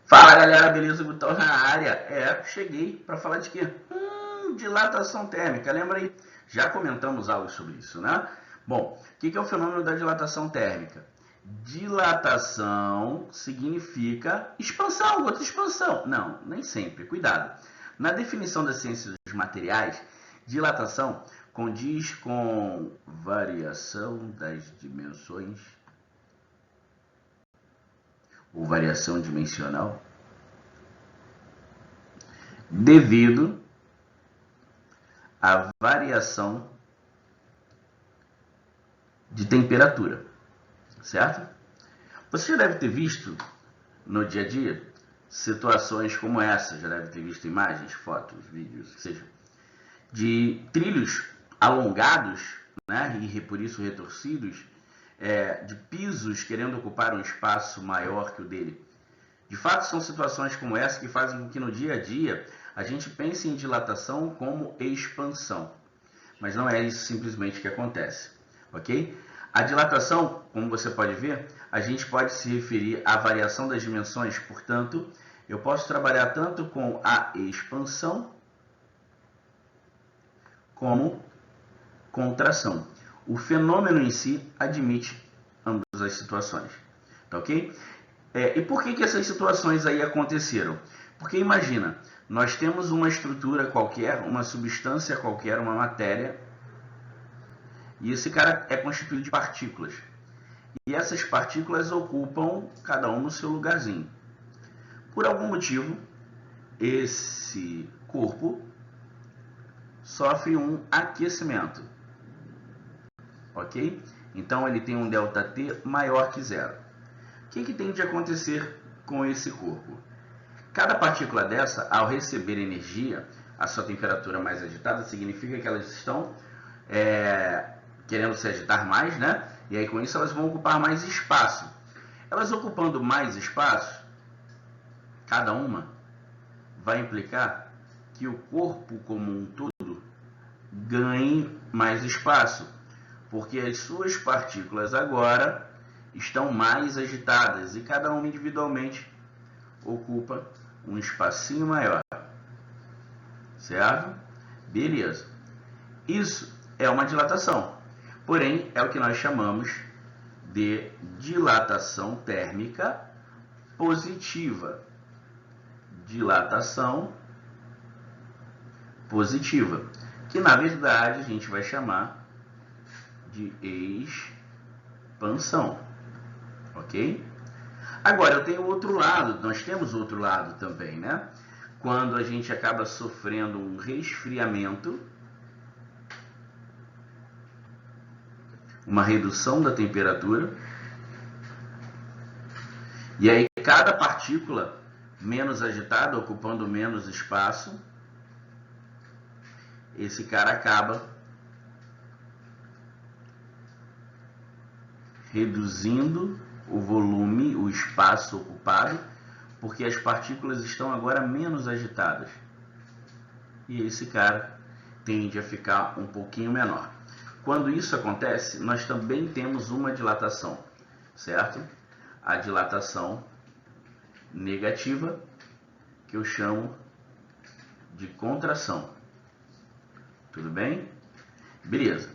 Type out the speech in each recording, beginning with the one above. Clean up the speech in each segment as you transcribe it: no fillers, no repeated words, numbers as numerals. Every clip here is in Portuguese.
Fala galera, beleza? Gutão na área. Cheguei para falar de quê? Dilatação térmica. Lembra aí? Já comentamos algo sobre isso, né? Bom, o que é o fenômeno da dilatação térmica? Dilatação significa expansão, outra expansão. Não, nem sempre. Cuidado. Na definição das ciências dos materiais, dilatação condiz com variação das dimensões ou variação dimensional devido à variação de temperatura, certo? Você já deve ter visto no dia a dia situações como essa, já deve ter visto imagens, fotos, vídeos, que seja, de trilhos alongados, né, e por isso retorcidos, de pisos querendo ocupar um espaço maior que o dele. De fato, são situações como essa que fazem com que no dia a dia a gente pense em dilatação como expansão. Mas não é isso simplesmente que acontece, ok? A dilatação, como você pode ver, a gente pode se referir à variação das dimensões, portanto, eu posso trabalhar tanto com a expansão como contração. O fenômeno em si admite ambas as situações, tá ok? E por que essas situações aí aconteceram? Porque imagina, nós temos uma estrutura qualquer, uma substância qualquer, uma matéria, e esse cara é constituído de partículas. E essas partículas ocupam cada um no seu lugarzinho. Por algum motivo, esse corpo sofre um aquecimento, ok? Então ele tem um ΔT maior que zero. O que tem de acontecer com esse corpo? Cada partícula dessa, ao receber energia, a sua temperatura mais agitada, significa que elas estão querendo se agitar mais, né? E aí com isso elas vão ocupar mais espaço. Elas ocupando mais espaço, cada uma, vai implicar que o corpo como um todo ganhe mais espaço, porque as suas partículas agora estão mais agitadas e cada uma individualmente ocupa um espacinho maior, certo? Beleza. Isso é uma dilatação, porém é o que nós chamamos de dilatação térmica positiva. Dilatação positiva, que na verdade a gente vai chamar de expansão, ok? Agora, eu tenho outro lado, nós temos outro lado também, né? Quando a gente acaba sofrendo um resfriamento, uma redução da temperatura, e aí cada partícula menos agitada, ocupando menos espaço, esse cara acaba reduzindo o volume, o espaço ocupado, porque as partículas estão agora menos agitadas. E esse cara tende a ficar um pouquinho menor. Quando isso acontece, nós também temos uma dilatação, certo? A dilatação negativa, que eu chamo de contração. Tudo bem? Beleza.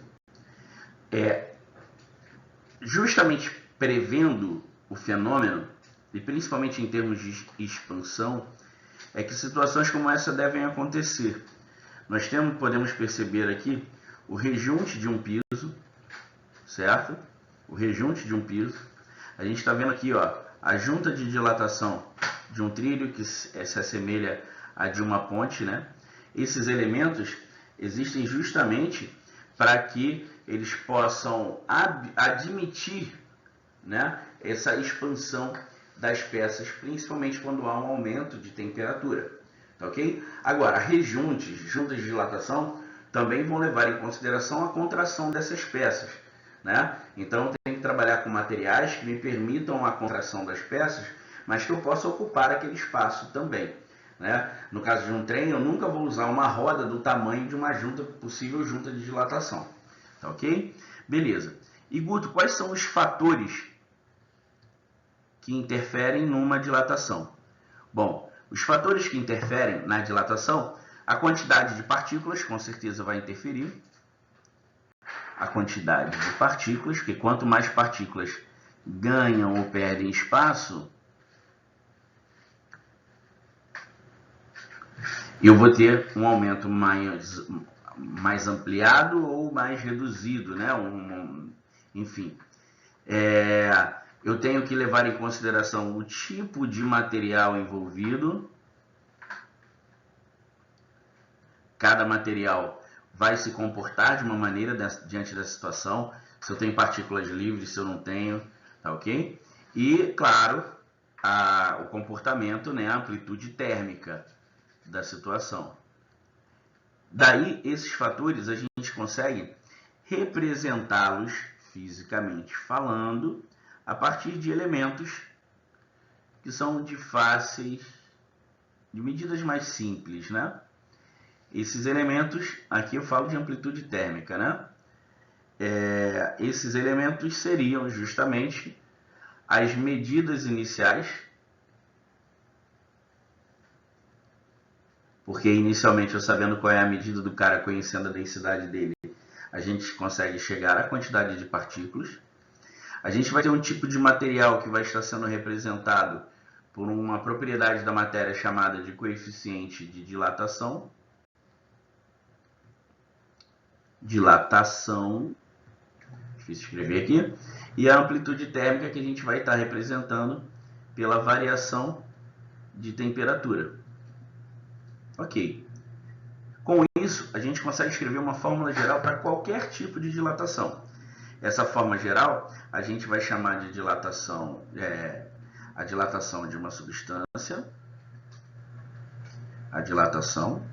Justamente prevendo o fenômeno, e principalmente em termos de expansão, é que situações como essa devem acontecer. Nós podemos perceber aqui o rejunte de um piso, certo? O rejunte de um piso. A gente está vendo aqui, ó, a junta de dilatação de um trilho que se assemelha a de uma ponte, né? Esses elementos existem justamente para que eles possam admitir, né, essa expansão das peças, principalmente quando há um aumento de temperatura, tá ok? Agora, juntas de dilatação, também vão levar em consideração a contração dessas peças, né? Então, eu tenho que trabalhar com materiais que me permitam a contração das peças, mas que eu possa ocupar aquele espaço também, né? No caso de um trem, eu nunca vou usar uma roda do tamanho de uma possível junta de dilatação, tá ok? Beleza. E Guto, quais são os fatores que interferem numa dilatação? Bom, os fatores que interferem na dilatação, a quantidade de partículas com certeza vai interferir. A quantidade de partículas, que quanto mais partículas ganham ou perdem espaço, eu vou ter um aumento mais ampliado ou mais reduzido, né? Enfim, eu tenho que levar em consideração o tipo de material envolvido. Cada material vai se comportar de uma maneira diante da situação, se eu tenho partículas livres, se eu não tenho, tá ok? E, claro, o comportamento, né, a amplitude térmica da situação. Daí, esses fatores, a gente consegue representá-los fisicamente falando, a partir de elementos que são de medidas mais simples, né? Esses elementos, aqui eu falo de amplitude térmica, né? Esses elementos seriam justamente as medidas iniciais, porque inicialmente eu sabendo qual é a medida do cara, conhecendo a densidade dele, a gente consegue chegar à quantidade de partículas. A gente vai ter um tipo de material que vai estar sendo representado por uma propriedade da matéria chamada de coeficiente de dilatação. Difícil escrever aqui, e a amplitude térmica que a gente vai estar representando pela variação de temperatura. Ok. Com isso, a gente consegue escrever uma fórmula geral para qualquer tipo de dilatação. Essa fórmula geral, a gente vai chamar de dilatação, a dilatação de uma substância, a dilatação,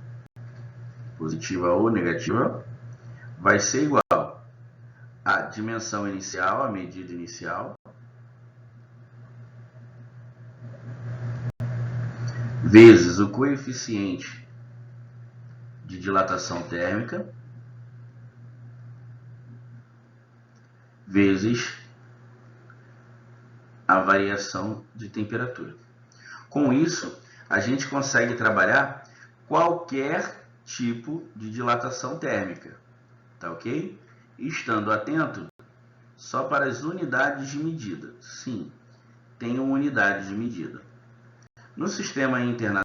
positiva ou negativa, vai ser igual a dimensão inicial, a medida inicial, vezes o coeficiente de dilatação térmica, vezes a variação de temperatura. Com isso, a gente consegue trabalhar qualquer tipo de dilatação térmica, tá ok? Estando atento só para as unidades de medida. Sim, tem uma unidade de medida. No sistema internacional,